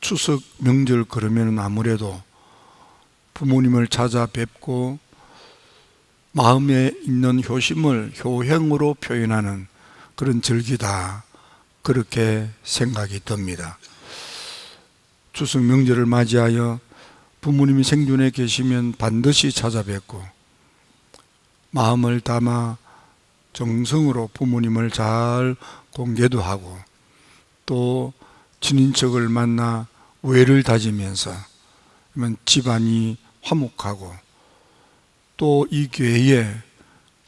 추석 명절 그러면 아무래도 부모님을 찾아뵙고 마음에 있는 효심을 효행으로 표현하는 그런 절기다, 그렇게 생각이 듭니다. 추석 명절을 맞이하여 부모님이 생존해 계시면 반드시 찾아뵙고 마음을 담아 정성으로 부모님을 잘 공개도 하고 또 친인척을 만나 우애를 다지면서 집안이 화목하고 또 이 교회에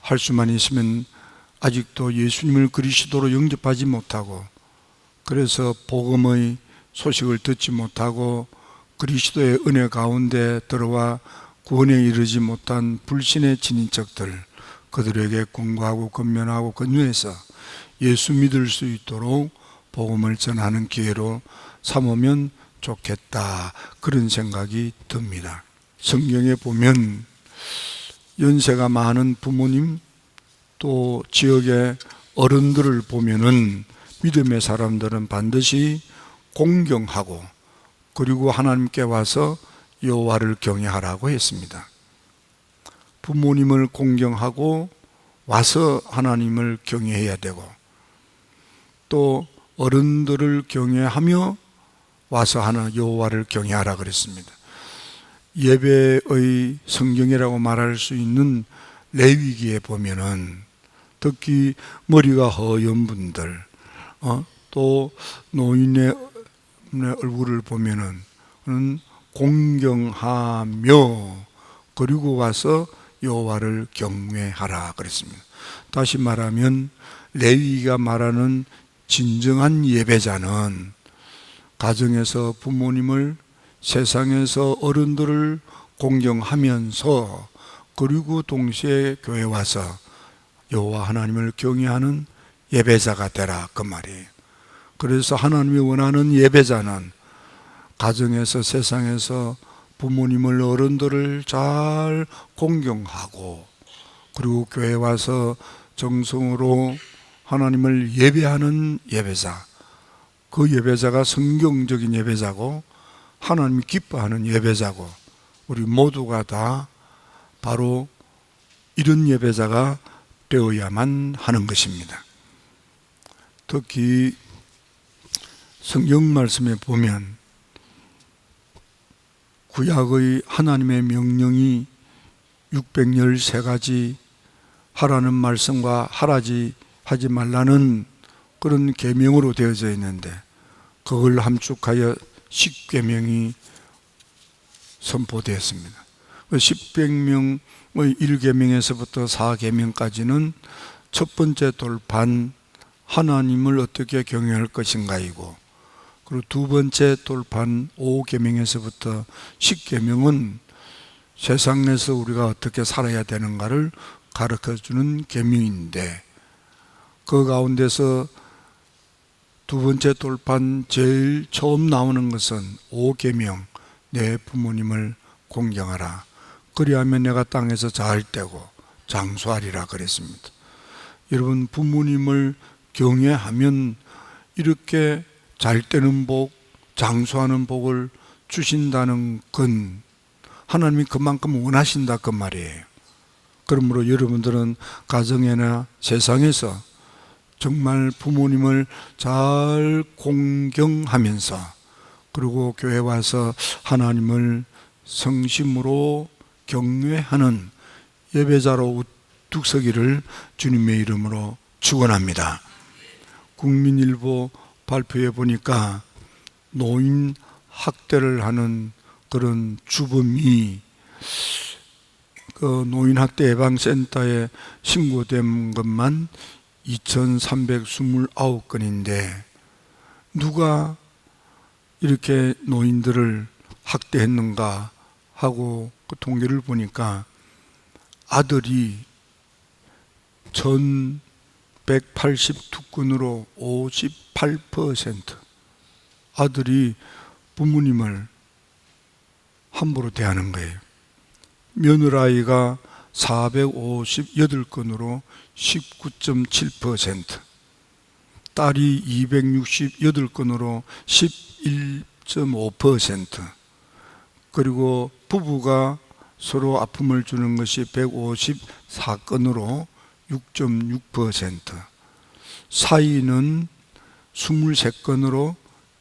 할 수만 있으면 아직도 예수님을 그리스도로 영접하지 못하고 그래서 복음의 소식을 듣지 못하고 그리스도의 은혜 가운데 들어와 구원에 이르지 못한 불신의 친인척들, 그들에게 권고하고 권면하고 권유해서 예수 믿을 수 있도록 복음을 전하는 기회로 삼으면 좋겠다, 그런 생각이 듭니다. 성경에 보면 연세가 많은 부모님 또 지역의 어른들을 보면은 믿음의 사람들은 반드시 공경하고 그리고 하나님께 와서 여호와를 경외하라고 했습니다. 부모님을 공경하고 와서 하나님을 경외해야 되고 또 어른들을 경외하며 와서 하나 여호와를 경외하라 그랬습니다. 예배의 성경이라고 말할 수 있는 레위기에 보면은 특히 머리가 허연 분들 또 노인의 얼굴을 보면은 공경하며 그리고 와서 여호와를 경외하라 그랬습니다. 다시 말하면 레위기가 말하는 진정한 예배자는 가정에서 부모님을, 세상에서 어른들을 공경하면서 그리고 동시에 교회 와서 여호와 하나님을 경외하는 예배자가 되라, 그 말이에요. 그래서 하나님이 원하는 예배자는 가정에서 세상에서 부모님을, 어른들을 잘 공경하고 그리고 교회 와서 정성으로 하나님을 예배하는 예배자, 그 예배자가 성경적인 예배자고 하나님이 기뻐하는 예배자고 우리 모두가 다 바로 이런 예배자가 되어야만 하는 것입니다. 특히 성경 말씀에 보면 구약의 하나님의 명령이 613가지 하라는 말씀과 하지 말라는 그런 계명으로 되어져 있는데 그걸 함축하여 10계명이 선포되었습니다. 10계명의 1계명에서부터 4계명까지는 첫 번째 돌판 하나님을 어떻게 경외할 것인가이고, 그리고 두 번째 돌판 5계명에서부터 10계명은 세상에서 우리가 어떻게 살아야 되는가를 가르쳐주는 계명인데, 그 가운데서 두 번째 돌판 제일 처음 나오는 것은 5계명, 내 부모님을 공경하라. 그리하면 내가 땅에서 잘 되고 장수하리라 그랬습니다. 여러분, 부모님을 경외하면 이렇게 잘 되는 복, 장수하는 복을 주신다는 건 하나님이 그만큼 원하신다, 그 말이에요. 그러므로 여러분들은 가정이나 세상에서 정말 부모님을 잘 공경하면서 그리고 교회 와서 하나님을 성심으로 경외하는 예배자로 우뚝 서기를 주님의 이름으로 축원합니다. 국민일보 발표에 보니까 노인 학대를 하는 그런 주범이 그 노인학대 예방센터에 신고된 것만 2329건인데 누가 이렇게 노인들을 학대했는가 하고 그 통계를 보니까 아들이 1182건으로 58%, 아들이 부모님을 함부로 대하는 거예요. 며느라이가 458건으로 19.7%, 딸이 268건으로 8.5%, 그리고 부부가 서로 아픔을 주는 것이 154건으로 6.6%, 사위는 23건으로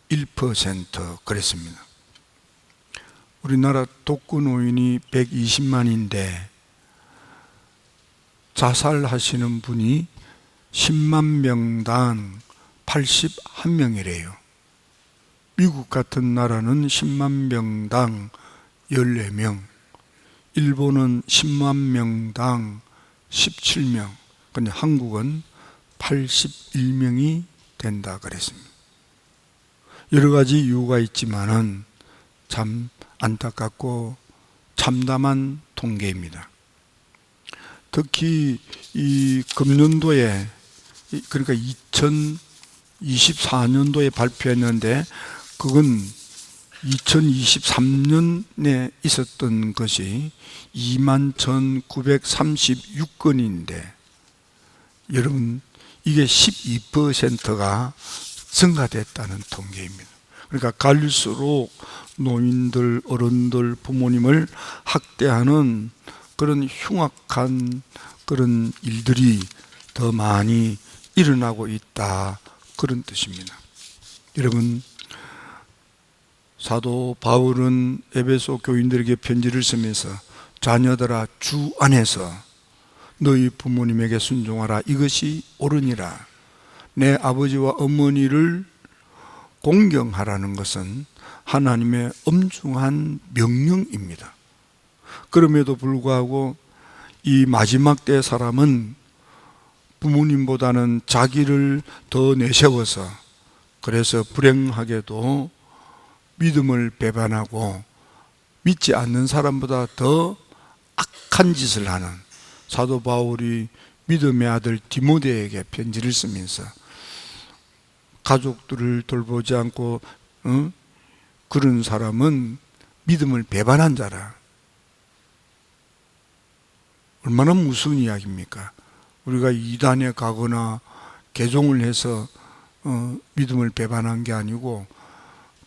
1% 그랬습니다. 우리나라 독거노인이 120만인데 자살하시는 분이 10만 명당 81명이래요. 미국 같은 나라는 10만 명당 14명, 일본은 10만 명당 17명, 근데 한국은 81명이 된다 그랬습니다. 여러 가지 이유가 있지만은 참 안타깝고 참담한 통계입니다. 특히 이 금년도에, 그러니까 2024년도에 발표했는데 그건 2023년에 있었던 것이 21,936건인데 여러분, 이게 12%가 증가됐다는 통계입니다. 그러니까 갈수록 노인들, 어른들, 부모님을 학대하는 그런 흉악한 그런 일들이 더 많이 일어나고 있다, 그런 뜻입니다. 여러분, 사도 바울은 에베소 교인들에게 편지를 쓰면서 자녀들아, 주 안에서 너희 부모님에게 순종하라, 이것이 옳으니라. 내 아버지와 어머니를 공경하라는 것은 하나님의 엄중한 명령입니다. 그럼에도 불구하고 이 마지막 때 사람은 부모님보다는 자기를 더 내세워서, 그래서 불행하게도 믿음을 배반하고 믿지 않는 사람보다 더 악한 짓을 하는, 사도 바울이 믿음의 아들 디모데에게 편지를 쓰면서 가족들을 돌보지 않고 그런 사람은 믿음을 배반한 자라. 얼마나 무서운 이야기입니까? 우리가 이단에 가거나 개종을 해서 믿음을 배반한 게 아니고,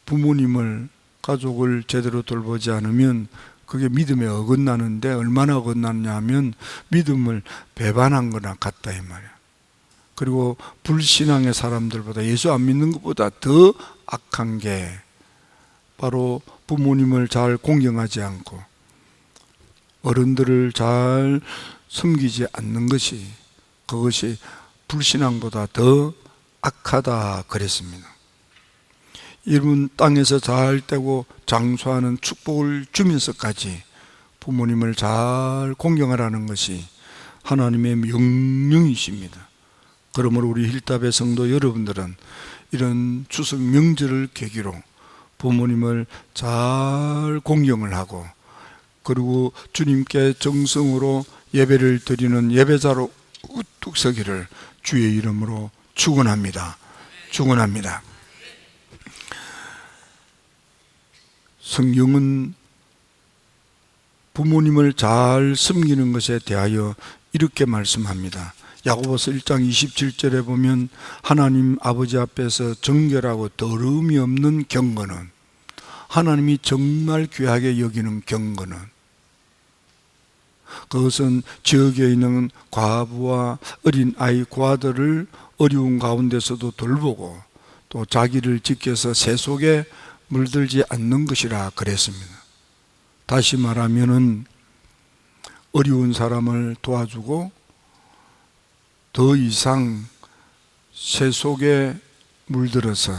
부모님을, 가족을 제대로 돌보지 않으면 그게 믿음에 어긋나는데, 얼마나 어긋나냐 하면 믿음을 배반한 거나 같다 이 말이야. 그리고 불신앙의 사람들보다, 예수 안 믿는 것보다 더 악한 게 바로 부모님을 잘 공경하지 않고 어른들을 잘 섬기지 않는 것이, 그것이 불신앙보다 더 악하다 그랬습니다. 여러분, 땅에서 잘 되고 장수하는 축복을 주면서까지 부모님을 잘 공경하라는 것이 하나님의 명령이십니다. 그러므로 우리 힐답의 성도 여러분들은 이런 추석 명절을 계기로 부모님을 잘 공경을 하고, 그리고 주님께 정성으로 예배를 드리는 예배자로 우뚝 서기를 주의 이름으로 축원합니다. 축원합니다. 성경은 부모님을 잘 섬기는 것에 대하여 이렇게 말씀합니다. 야고보서 1장 27절에 보면 하나님 아버지 앞에서 정결하고 더러움이 없는 경건은, 하나님이 정말 귀하게 여기는 경건은, 그것은 지역에 있는 과부와 어린 아이 고아들을 어려운 가운데서도 돌보고 또 자기를 지켜서 새 속에 물들지 않는 것이라 그랬습니다. 다시 말하면은 어려운 사람을 도와주고 더 이상 새 속에 물들어서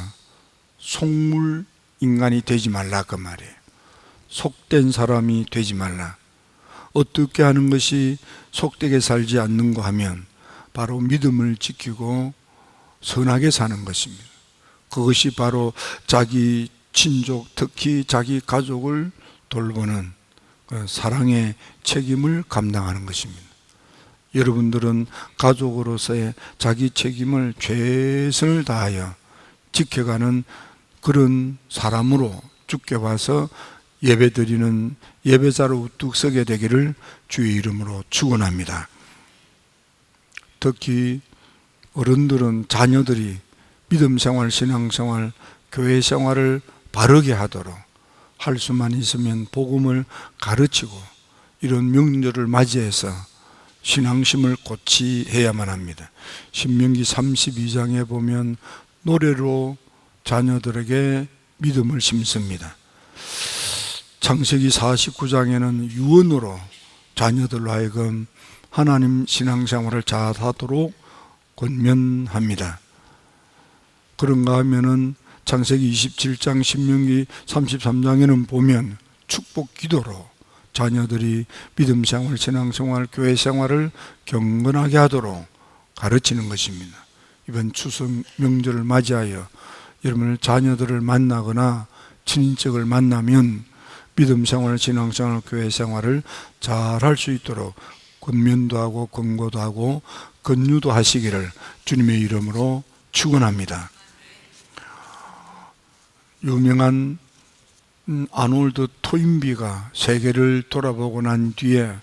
속물 인간이 되지 말라 그 말이에요. 속된 사람이 되지 말라. 어떻게 하는 것이 속되게 살지 않는가 하면 바로 믿음을 지키고 선하게 사는 것입니다. 그것이 바로 자기 친족, 특히 자기 가족을 돌보는 사랑의 책임을 감당하는 것입니다. 여러분들은 가족으로서의 자기 책임을 최선을 다하여 지켜가는 그런 사람으로 주께 와서 예배드리는 예배자로 우뚝 서게 되기를 주의 이름으로 축원합니다. 특히 어른들은 자녀들이 믿음 생활, 신앙 생활, 교회 생활을 바르게 하도록 할 수만 있으면 복음을 가르치고 이런 명절을 맞이해서 신앙심을 고취해야만 합니다. 신명기 32장에 보면 노래로 자녀들에게 믿음을 심습니다. 창세기 49장에는 유언으로 자녀들로 하여금 하나님 신앙생활을 잘하도록 권면합니다. 그런가 하면은 창세기 27장, 신명기 33장에는 보면 축복 기도로 자녀들이 믿음 생활, 신앙 생활, 교회 생활을 경건하게 하도록 가르치는 것입니다. 이번 추석 명절을 맞이하여 여러분의 자녀들을 만나거나 친인척을 만나면 믿음 생활, 신앙 생활, 교회 생활을 잘 할 수 있도록 권면도 하고 권고도 하고 권유도 하시기를 주님의 이름으로 축원합니다. 유명한 아놀드 토인비가 세계를 돌아보고 난 뒤에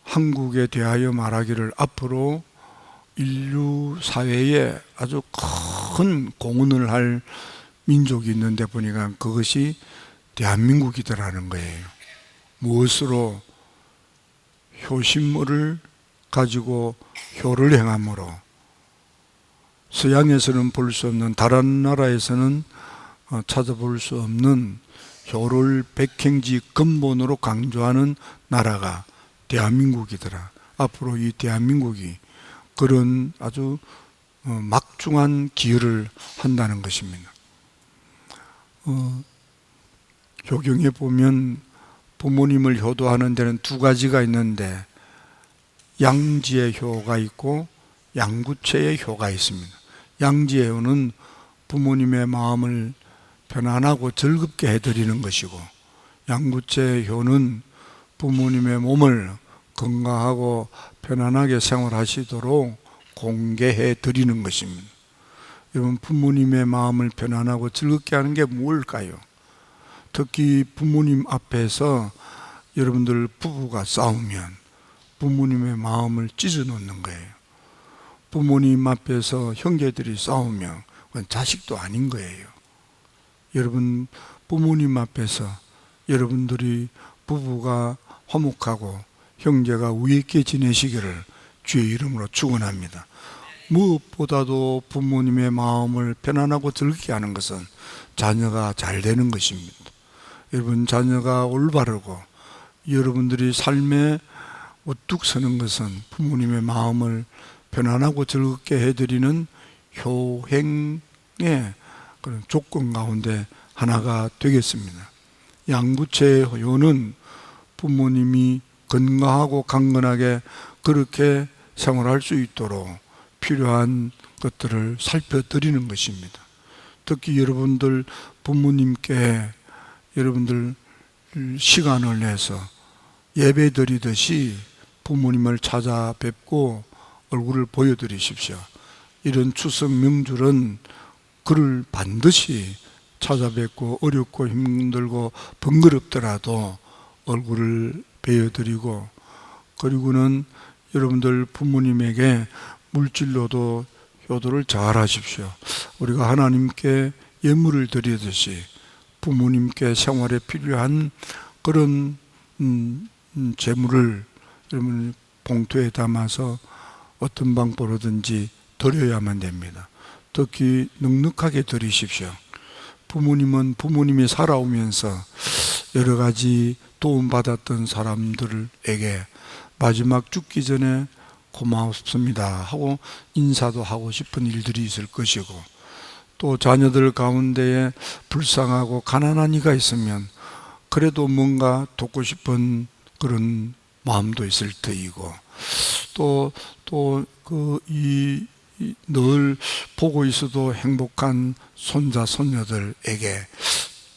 한국에 대하여 말하기를 앞으로 인류 사회에 아주 큰 공헌을 할 민족이 있는데 보니까 그것이 대한민국이더라는 거예요. 무엇으로? 효신물을 가지고 효를 행함으로. 서양에서는 볼 수 없는, 다른 나라에서는 찾아볼 수 없는 효를 백행지 근본으로 강조하는 나라가 대한민국이더라. 앞으로 이 대한민국이 그런 아주 막중한 기여를 한다는 것입니다. 효경에 보면 부모님을 효도하는 데는 두 가지가 있는데 양지의 효가 있고 양구체의 효가 있습니다. 양지의 효는 부모님의 마음을 편안하고 즐겁게 해드리는 것이고, 양구체의 효는 부모님의 몸을 건강하고 편안하게 생활하시도록 공개해 드리는 것입니다. 여러분, 부모님의 마음을 편안하고 즐겁게 하는 게 뭘까요? 특히 부모님 앞에서 여러분들 부부가 싸우면 부모님의 마음을 찢어 놓는 거예요. 부모님 앞에서 형제들이 싸우면 그건 자식도 아닌 거예요. 여러분, 부모님 앞에서 여러분들이 부부가 화목하고 형제가 우애 있게 지내시기를 주의 이름으로 축원합니다. 무엇보다도 부모님의 마음을 편안하고 즐겁게 하는 것은 자녀가 잘 되는 것입니다. 여러분, 자녀가 올바르고 여러분들이 삶에 우뚝 서는 것은 부모님의 마음을 편안하고 즐겁게 해드리는 효행의 그런 조건 가운데 하나가 되겠습니다. 양구체의 효는 부모님이 건강하고 강건하게 그렇게 생활할 수 있도록 필요한 것들을 살펴드리는 것입니다. 특히 여러분들 부모님께 여러분들 시간을 내서 예배 드리듯이 부모님을 찾아뵙고 얼굴을 보여드리십시오. 이런 추석 명절은 그를 반드시 찾아뵙고 어렵고 힘들고 번거롭더라도 얼굴을 베어드리고, 그리고는 여러분들 부모님에게 물질로도 효도를 잘 하십시오. 우리가 하나님께 예물을 드리듯이 부모님께 생활에 필요한 그런 재물을 여러분 봉투에 담아서 어떤 방법으로든지 드려야만 됩니다. 특히 넉넉하게 드리십시오. 부모님은 부모님이 살아오면서 여러 가지 도움받았던 사람들에게 마지막 죽기 전에 고맙습니다 하고 인사도 하고 싶은 일들이 있을 것이고, 또 자녀들 가운데에 불쌍하고 가난한 이가 있으면 그래도 뭔가 돕고 싶은 그런 마음도 있을 터이고, 늘 보고 있어도 행복한 손자 손녀들에게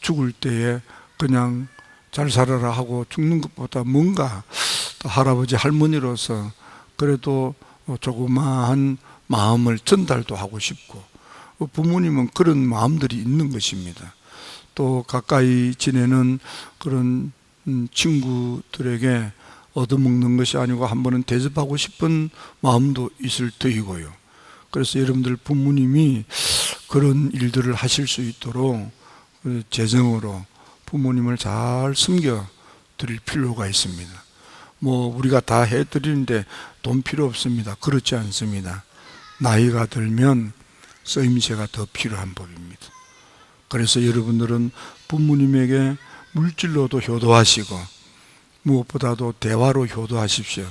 죽을 때에 그냥 잘 살아라 하고 죽는 것보다 뭔가 할아버지 할머니로서 그래도 조그마한 마음을 전달도 하고 싶고, 부모님은 그런 마음들이 있는 것입니다. 또 가까이 지내는 그런 친구들에게 얻어먹는 것이 아니고 한 번은 대접하고 싶은 마음도 있을 터이고요. 그래서 여러분들 부모님이 그런 일들을 하실 수 있도록 재정으로 부모님을 잘 섬겨 드릴 필요가 있습니다. 우리가 다 해드리는데 돈 필요 없습니다. 그렇지 않습니다. 나이가 들면 쓰임새가 더 필요한 법입니다. 그래서 여러분들은 부모님에게 물질로도 효도하시고 무엇보다도 대화로 효도하십시오.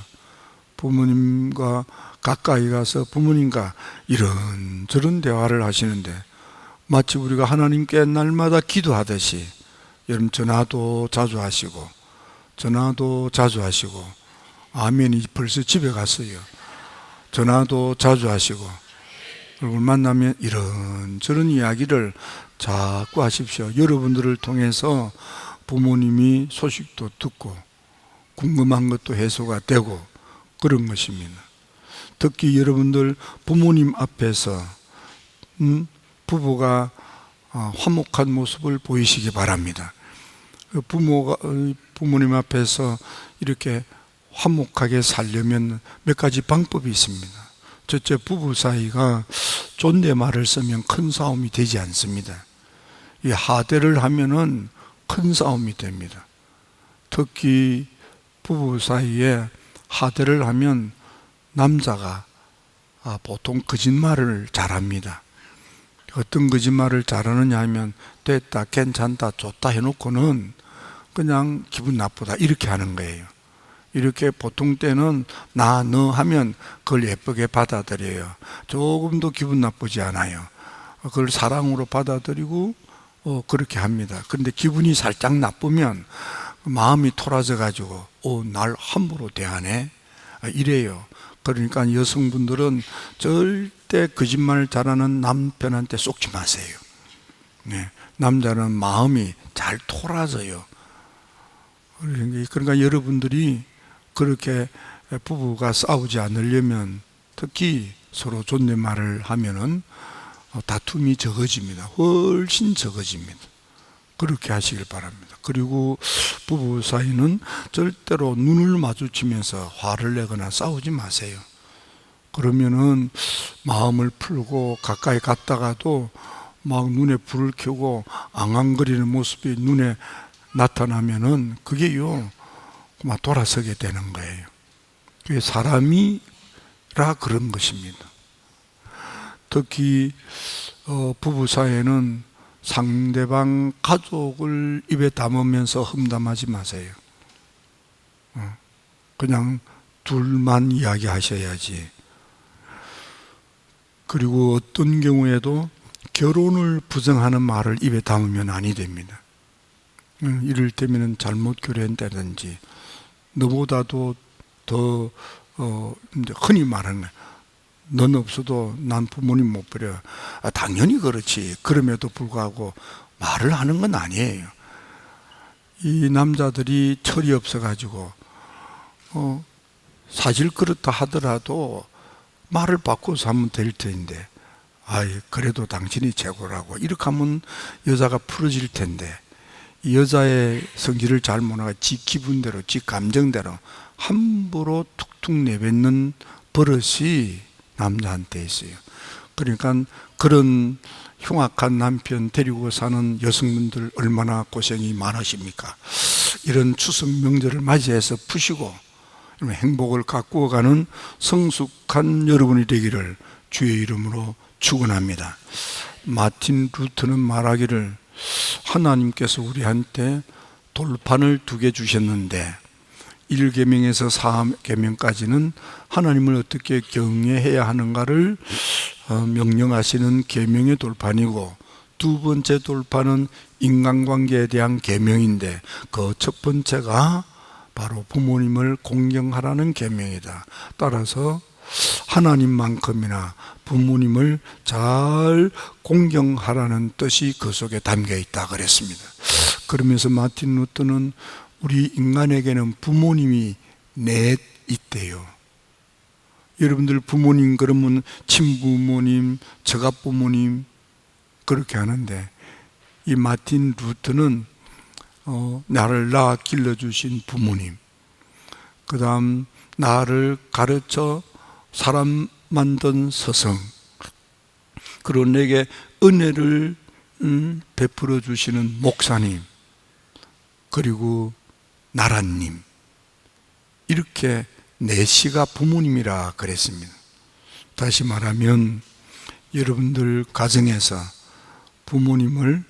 부모님과 가까이 가서 부모님과 이런저런 대화를 하시는데 마치 우리가 하나님께 날마다 기도하듯이 여러분 전화도 자주 하시고 아멘이 벌써 집에 갔어요. 전화도 자주 하시고 얼굴 만나면 이런저런 이야기를 자꾸 하십시오. 여러분들을 통해서 부모님이 소식도 듣고 궁금한 것도 해소가 되고 그런 것입니다. 특히 여러분들 부모님 앞에서 부부가 화목한 모습을 보이시기 바랍니다. 부모님 앞에서 이렇게 화목하게 살려면 몇 가지 방법이 있습니다. 첫째, 부부 사이가 존댓말을 쓰면 큰 싸움이 되지 않습니다. 이 하대를 하면은 큰 싸움이 됩니다. 특히 부부 사이에 하대를 하면 남자가 보통 거짓말을 잘합니다. 어떤 거짓말을 잘하느냐 하면 됐다, 괜찮다, 좋다 해놓고는 그냥 기분 나쁘다 이렇게 하는 거예요. 이렇게 보통 때는 나, 너 하면 그걸 예쁘게 받아들여요. 조금도 기분 나쁘지 않아요. 그걸 사랑으로 받아들이고 그렇게 합니다. 그런데 기분이 살짝 나쁘면 마음이 토라져 가지고 날 함부로 대하네 이래요. 그러니까 여성분들은 절대 거짓말 잘하는 남편한테 속지 마세요. 네, 남자는 마음이 잘 토라져요. 그러니까 여러분들이 그렇게 부부가 싸우지 않으려면 특히 서로 존댓말을 하면은 다툼이 적어집니다. 훨씬 적어집니다. 그렇게 하시길 바랍니다. 그리고 부부 사이는 절대로 눈을 마주치면서 화를 내거나 싸우지 마세요. 그러면은 마음을 풀고 가까이 갔다가도 막 눈에 불을 켜고 앙앙거리는 모습이 눈에 나타나면은 그게요 막 돌아서게 되는 거예요. 그게 사람이라 그런 것입니다. 특히 부부 사이에는 상대방 가족을 입에 담으면서 험담하지 마세요. 그냥 둘만 이야기하셔야지. 그리고 어떤 경우에도 결혼을 부정하는 말을 입에 담으면 아니 됩니다. 이럴 때면 잘못 결혼했다든지 너보다도 더 흔히 말하는 거예요. 넌 없어도 난 부모님 못 버려. 당연히 그렇지. 그럼에도 불구하고 말을 하는 건 아니에요. 이 남자들이 철이 없어가지고 사실 그렇다 하더라도 말을 바꿔서 하면 될 텐데 그래도 당신이 최고라고 이렇게 하면 여자가 풀어질 텐데 이 여자의 성질을 잘 모르고 지 기분대로 지 감정대로 함부로 툭툭 내뱉는 버릇이 남자한테 있어요. 그러니까 그런 흉악한 남편 데리고 사는 여성분들 얼마나 고생이 많으십니까? 이런 추석 명절을 맞이해서 푸시고 행복을 가꾸어가는 성숙한 여러분이 되기를 주의 이름으로 축원합니다. 마틴 루터는 말하기를 하나님께서 우리한테 돌판을 2개 주셨는데 1계명에서 4계명까지는 하나님을 어떻게 경외해야 하는가를 명령하시는 계명의 돌판이고 2번째 돌판은 인간관계에 대한 계명인데 그 첫 번째가 바로 부모님을 공경하라는 계명이다. 따라서 하나님만큼이나 부모님을 잘 공경하라는 뜻이 그 속에 담겨 있다 그랬습니다. 그러면서 마틴 루터는 우리 인간에게는 부모님이 넷 있대요. 여러분들 부모님 그러면 친부모님, 처갓부모님 그렇게 하는데 이 마틴 루터는 나를 낳아 길러주신 부모님, 그 다음 나를 가르쳐 사람 만든 스승, 그리고 내게 은혜를 베풀어 주시는 목사님, 그리고 나라님, 이렇게 넷이가 부모님이라 그랬습니다. 다시 말하면 여러분들 가정에서 부모님을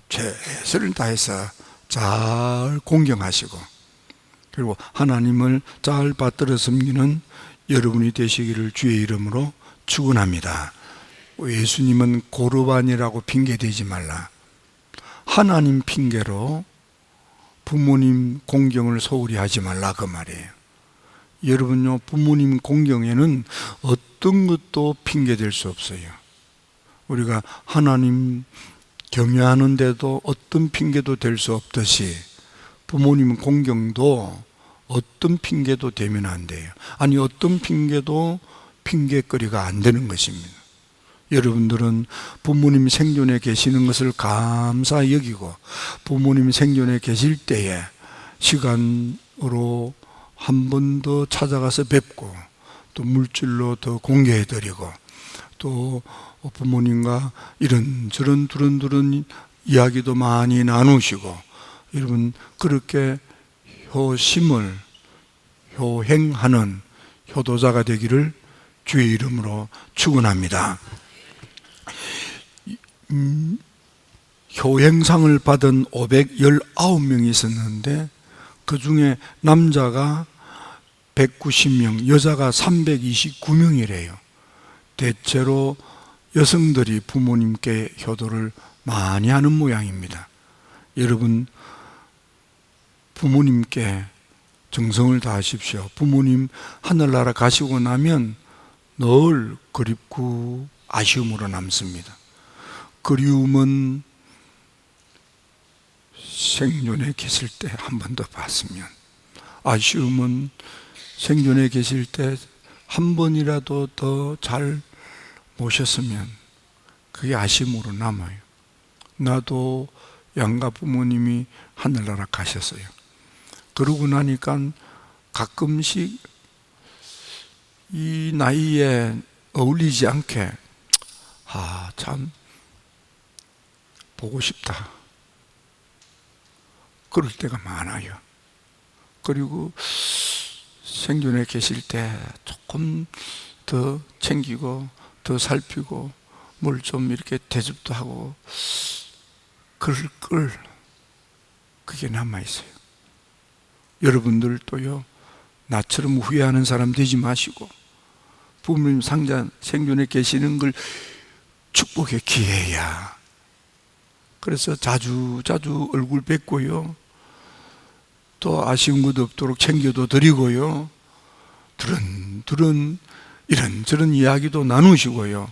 최선을 다해서 잘 공경하시고, 그리고 하나님을 잘 받들어 섬기는 여러분이 되시기를 주의 이름으로 축원합니다. 예수님은 고르반이라고 핑계대지 말라. 하나님 핑계로 부모님 공경을 소홀히 하지 말라, 그 말이에요. 여러분요, 부모님 공경에는 어떤 것도 핑계댈 수 없어요. 우리가 하나님 경외하는데도 어떤 핑계도 될 수 없듯이 부모님 공경도 어떤 핑계도 되면 안 돼요. 아니, 어떤 핑계도 핑계거리가 안 되는 것입니다. 여러분들은 부모님 생존에 계시는 것을 감사히 여기고, 부모님 생존에 계실 때에 시간으로 한 번 더 찾아가서 뵙고, 또 물질로 더 공개해드리고, 또 부모님과 이런저런 두런두런 이야기도 많이 나누시고, 여러분 그렇게 효심을 효행하는 효도자가 되기를 주의 이름으로 축원합니다. 효행상을 받은 519명이 있었는데 그 중에 남자가 190명, 여자가 329명이래요. 대체로 여성들이 부모님께 효도를 많이 하는 모양입니다. 여러분, 부모님께 정성을 다하십시오. 부모님 하늘나라 가시고 나면 늘 그립고 아쉬움으로 남습니다. 그리움은 생존에 계실 때 한 번 더 봤으면, 아쉬움은 생존에 계실 때 한 번이라도 더 잘 모셨으면 그게 아쉬움으로 남아요. 나도 양가 부모님이 하늘나라 가셨어요. 그러고 나니까 가끔씩 이 나이에 어울리지 않게 참 보고 싶다, 그럴 때가 많아요. 그리고 생존에 계실 때 조금 더 챙기고 더 살피고 뭘 좀 이렇게 대접도 하고 그럴 걸, 그게 남아있어요. 여러분들도요, 나처럼 후회하는 사람 되지 마시고 부모님 생존에 계시는 걸 축복의 기회야. 그래서 자주 얼굴 뵙고요, 또 아쉬운 것 없도록 챙겨도 드리고요, 두런두런 이런저런 이야기도 나누시고요,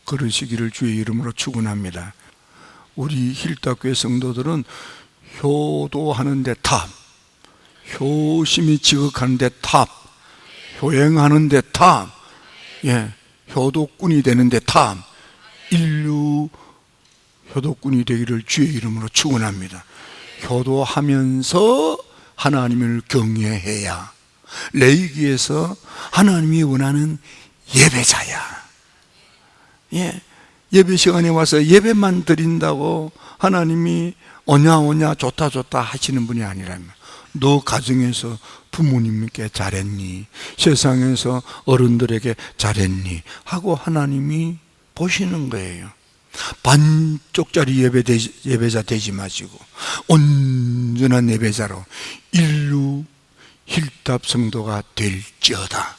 그러시기를 주의 이름으로 축원합니다. 우리 힐탁교회 성도들은 효도하는 데 탑, 효심이 지극하는 데 탑, 효행하는 데 탑, 효도꾼이 되는 데 탑, 인류 효도꾼이 되기를 주의 이름으로 축원합니다. 효도하면서 하나님을 경외해야 레위기에서 하나님이 원하는 예배자야. 예배 시간에 와서 예배만 드린다고 하나님이 오냐 좋다 하시는 분이 아니라면, 너 가정에서 부모님께 잘했니, 세상에서 어른들에게 잘했니 하고 하나님이 보시는 거예요. 반쪽짜리 예배자 되지 마시고 온전한 예배자로 인류 힐답 성도가 될지어다.